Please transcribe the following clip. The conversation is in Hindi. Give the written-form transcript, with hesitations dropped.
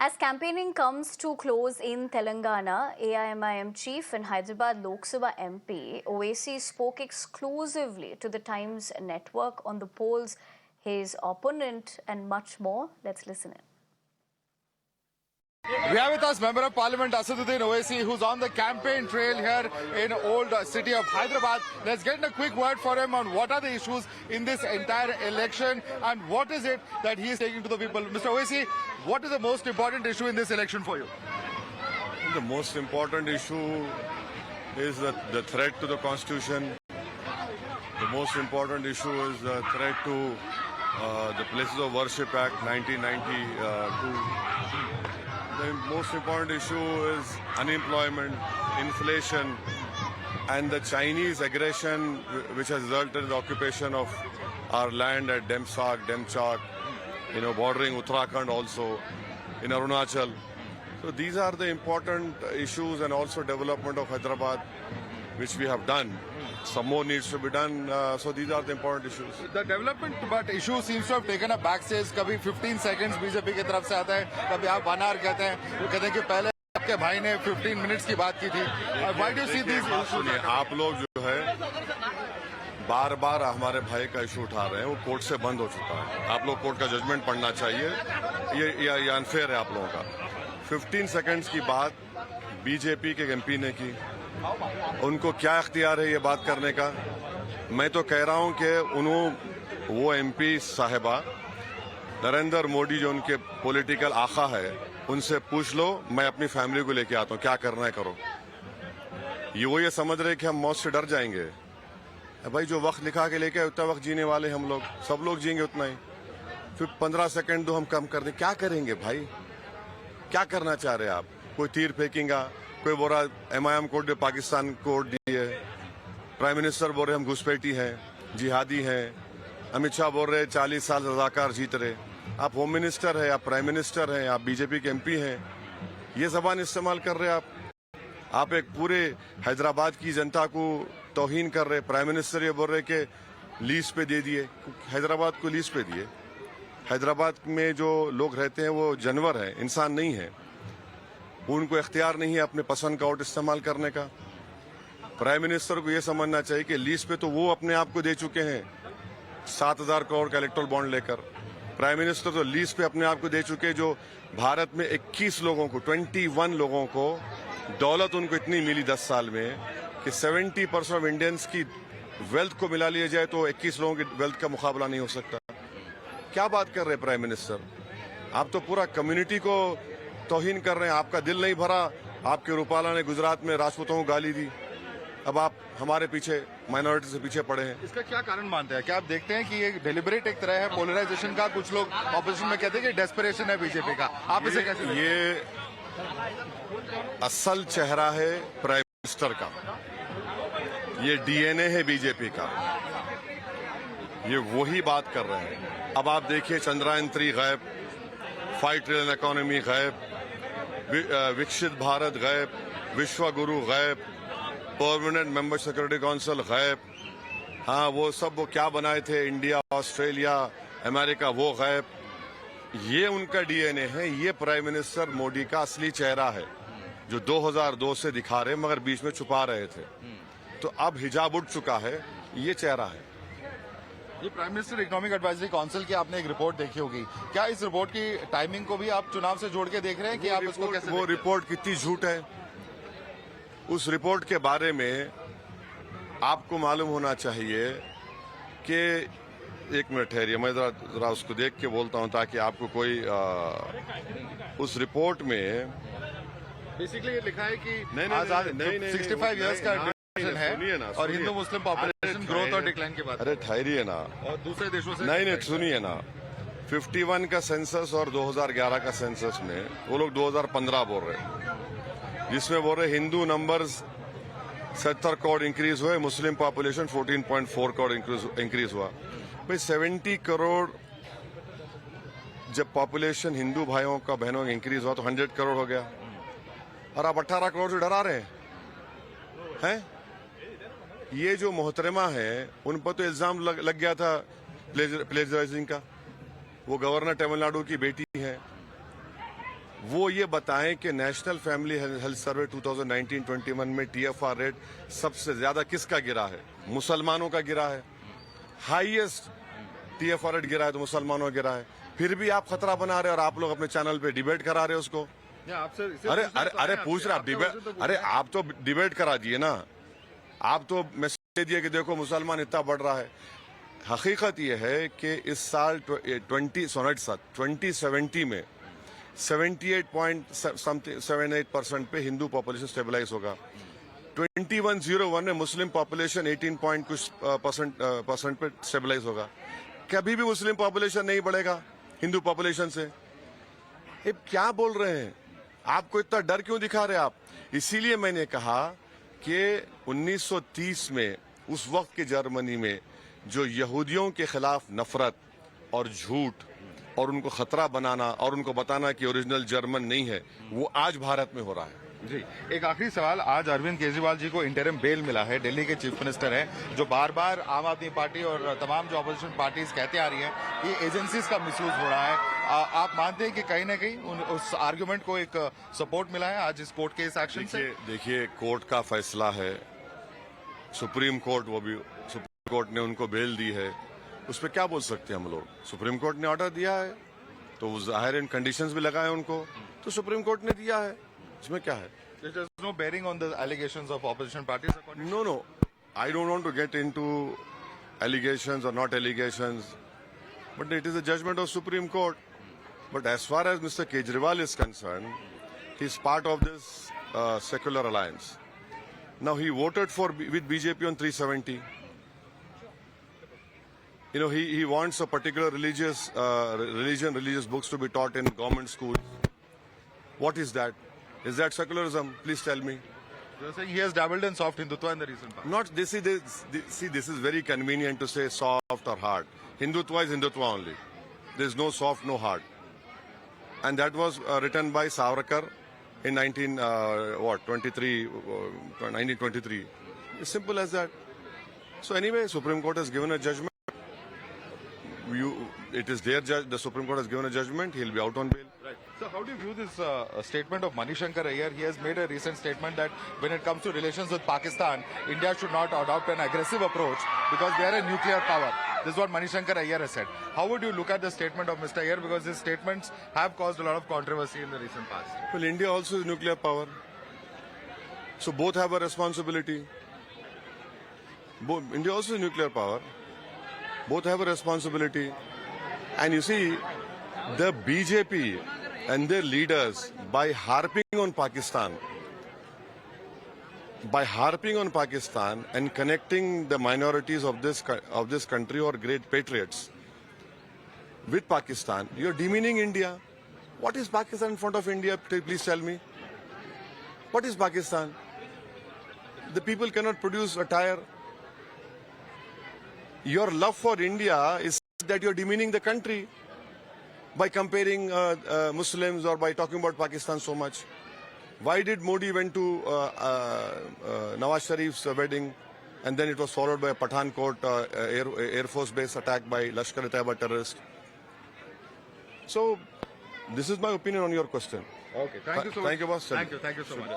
As campaigning comes to close in Telangana, AIMIM chief and Hyderabad Lok Sabha MP Owaisi spoke exclusively to the Times network on the polls, his opponent and much more. Let's listen in. We have with us Member of Parliament Asaduddin Owaisi, who's on the campaign trail here in old city of Hyderabad. Let's get a quick word for him on what are the issues in this entire election and what is it that he is taking to the people. Mr. Owaisi, what is the most important issue in this election for you? The most important issue is the threat to the Constitution. The most important issue is the threat to the Places of Worship Act 1992. The most important issue is unemployment, inflation, and the Chinese aggression which has resulted in the occupation of our land at Demsak, Demchak, bordering Uttarakhand also, in Arunachal. So these are the important issues, and also development of Hyderabad, which we have done. Some more needs to be done. So these are the important issues. The development but issue seems to have taken a backstage. कभी 15 seconds बीजेपी की तरफ से आता है, कभी आप 1 hour कहते हैं, वो कहते हैं कि पहले आपके भाई ने 15 minutes की बात की थी. Why do you see these issues? आप लोग जो है बार बार हमारे भाई का इशू उठा रहे हैं, वो कोर्ट से बंद हो चुका है. आप लोग कोर्ट का जजमेंट पढ़ना चाहिए. ये अनफेयर है आप लोगों का. 15 seconds की बात बीजेपी के एमपी ने की. उनको क्या इख्तियार है ये बात करने का? मैं तो कह रहा हूं कि वो एमपी साहिबा नरेंद्र मोदी जो उनके पॉलिटिकल आका है, उनसे पूछ लो. मैं अपनी फैमिली को लेके आता हूं, क्या करना है करो. ये समझ रहे कि हम मौत से डर जाएंगे. भाई जो वक्त लिखा के लेके उतना वक्त जीने वाले हम लोग, सब लोग जिएंगे उतना ही. फिर 15 सेकंड दो हम कम कर दें, क्या करेंगे भाई? क्या करना चाह रहे आप? कोई तीर फेंकेगा, कोई बोल रहा एमआईएम कोर्ट ने पाकिस्तान को वोट दी है. प्राइम मिनिस्टर बोल रहे हम घुसपैठी हैं, जिहादी हैं. अमित शाह बोल रहे 40 साल रजाकार जीत रहे. आप होम मिनिस्टर है, आप प्राइम मिनिस्टर हैं, आप बीजेपी के एमपी हैं, ये जबान इस्तेमाल कर रहे हैं आप एक पूरे हैदराबाद की जनता को तौहीन कर रहे. प्राइम मिनिस्टर ये बोल रहे कि लीज पे दे दिए. हैदराबाद को लीज पे दिए. हैदराबाद में जो लोग रहते हैं वो जानवर हैं, इंसान नहीं है. उनको इख्तियार नहीं है अपने पसंद का वोट इस्तेमाल करने का. प्राइम मिनिस्टर को यह समझना चाहिए कि लीज पे तो वो अपने आप को दे चुके हैं 7,000 करोड़ का इलेक्टोरल बॉन्ड लेकर. प्राइम मिनिस्टर तो लीज पे अपने आप को दे चुके, जो भारत में 21 लोगों को 21 लोगों को दौलत उनको इतनी मिली 10 साल में कि 70% ऑफ इंडियंस की वेल्थ को मिला लिया जाए तो 21 लोगों की वेल्थ का मुकाबला नहीं हो सकता. क्या बात कर रहे हैं प्राइम मिनिस्टर? आप तो पूरा कम्युनिटी को तौहीन कर रहे हैं. आपका दिल नहीं भरा. आपके रूपाला ने गुजरात में राजपूतों को गाली दी. अब आप हमारे पीछे, माइनॉरिटी से पीछे पड़े हैं. इसका क्या कारण मानते हैं? क्या आप देखते हैं कि ये डेलिबरेट एक तरह है पोलराइजेशन का? कुछ लोग ऑपोजिशन में कहते हैं कि डेस्परेशन है बीजेपी का. आप इसे कैसे? ये असल चेहरा है प्राइम मिनिस्टर का. ये डीएनए है बीजेपी का. ये वही बात कर रहे हैं. अब आप देखिए चंद्रयान 3 गायब, 5 ट्रिलियन इकोनॉमी गायब, विकसित भारत गायब, विश्व गुरु गायब, परमानेंट मेंबर सिक्योरिटी काउंसिल गायब. हाँ वो सब वो क्या बनाए थे इंडिया, ऑस्ट्रेलिया, अमेरिका, वो गायब. ये उनका डीएनए है. ये प्राइम मिनिस्टर मोदी का असली चेहरा है जो 2002 से दिखा रहे मगर बीच में छुपा रहे थे. तो अब हिजाब उठ चुका है. ये चेहरा है. ये prime minister economic advisory council की आपने एक रिपोर्ट देखी होगी. क्या इस रिपोर्ट की टाइमिंग को भी आप चुनाव से जोड़ के देख रहे हैं कि आप इसको कैसे? वो रिपोर्ट कितनी झूठ है. उस रिपोर्ट के बारे में आपको मालूम होना चाहिए कि, एक मिनट ठहरिए, मैं जरा उसको देख के बोलता हूं ताकि आपको कोई उस रिपोर्ट में बेसिकली ये लिखा है कि नहीं 65 इयर्स का है और हिंदू मुस्लिम पॉपुलेशन ग्रोथ और डिक्लाइन के बाद. अरे ठहरिए ना. और दूसरे देशों से नहीं सुनिए ना. 51 का सेंसस और 2011 का सेंसस में वो लोग 2015 बोल रहे हैं, जिसमें बोल रहे हिंदू नंबर्स 70 करोड़ इंक्रीज हुए, मुस्लिम पॉपुलेशन 14.4 करोड़ इंक्रीज हुआ. भाई 70 करोड़ जब पॉपुलेशन हिंदू भाइयों का, बहनों का इंक्रीज हुआ तो 100 करोड़ हो गया. और आप 18 करोड़ से डरा रहे हैं. ये जो मोहतरमा है उन पर तो इल्जाम लग गया था प्लेजराइजिंग का. वो गवर्नर तमिलनाडु की बेटी है. वो ये बताएं कि नेशनल फैमिली हेल्थ सर्वे 2019-21 में TFR रेट सबसे ज्यादा किसका गिरा है? मुसलमानों का गिरा है। हाईएस्ट TFR रेट गिरा है तो मुसलमानों का गिरा है। फिर भी आप खतरा बना रहे और आप लोग अपने चैनल पे डिबेट करा रहे उसको। अरे पूछ रहे आप डिबेट, अरे आप तो डिबेट करा दिए ना। आप तो मैसेज दिए कि देखो मुसलमान इतना बढ़ रहा है। हकीकत यह है कि इस साल 2070 में 78.78% पे हिंदू पॉपुलेशन स्टेबलाइज होगा। 2101 में मुस्लिम पॉपुलेशन 18 कुछ परसेंट पे स्टेबलाइज होगा। कभी भी मुस्लिम पॉपुलेशन नहीं बढ़ेगा हिंदू पॉपुलेशन से। ये क्या बोल रहे हैं? आपको इतना डर क्यों दिखा रहे आप? इसीलिए मैंने कहा कि 1930 में उस वक्त की जर्मनी में जो यहूदियों के खिलाफ नफरत और झूठ और उनको खतरा बनाना और उनको बताना कि ओरिजिनल जर्मन नहीं है, वो आज भारत में हो रहा है। जी, एक आखिरी सवाल। आज अरविंद केजरीवाल जी को इंटरिम बेल मिला है। दिल्ली के चीफ मिनिस्टर हैं जो बार बार आम आदमी पार्टी और तमाम जो अपोजिशन पार्टीज कहते आ रही हैं कि एजेंसीज का मिसयूज हो रहा है। आप मानते हैं कि कहीं ना कहीं उस आर्गुमेंट को एक सपोर्ट मिला है आज इस कोर्ट के इस एक्शन से? देखिए कोर्ट का फैसला है, सुप्रीम कोर्ट, वो भी सुप्रीम कोर्ट ने उनको बेल दी है। उस पर क्या बोल सकते हैं हम लोग? सुप्रीम कोर्ट ने ऑर्डर दिया है तो जाहिर इन कंडीशंस भी लगाए उनको, तो सुप्रीम कोर्ट ने दिया है, इसमें क्या है? It has no bearing on the allegations of opposition parties. No. I don't want to get into allegations or not allegations, but it is a judgment of Supreme Court. But as far as Mr. Kejriwal is concerned, he is part of this secular alliance. Now he voted with BJP on 370. You know, he wants a particular religious books to be taught in government schools. What is that? Is that secularism? Please tell me. You're saying he has dabbled in soft Hindutva in the recent past. Not this is very convenient to say soft or hard. Hindutva is Hindutva only. There is no soft, no hard. And that was written by Savarkar in 1923. It's simple as that. So anyway, Supreme Court has given a judgment. It is their judge. The Supreme Court has given a judgment. He'll be out on bail. Right. So how do you view this statement of Manishankar Ayyar? He has made a recent statement that when it comes to relations with Pakistan, India should not adopt an aggressive approach because they are a nuclear power. This is what Manishankar Ayyar has said. How would you look at the statement of Mr. Ayyar? Because his statements have caused a lot of controversy in the recent past. Well, India also is nuclear power. So both have a responsibility. India also is nuclear power. Both have a responsibility. And you see, the BJP and their leaders, by harping on Pakistan and connecting the minorities of this country or great patriots with Pakistan, you're demeaning India. What is Pakistan in front of India? Please tell me. What is Pakistan? The people cannot produce a tire. Your love for India is that you're demeaning the country by comparing Muslims or by talking about Pakistan so much. Why did Modi went to Nawaz Sharif's wedding and then it was followed by a Pathankot Air Force base attack by Lashkar-e-Taiba terrorists? So, this is my opinion on your question. Okay, thank you so much. Thank you, boss. Thank you so much.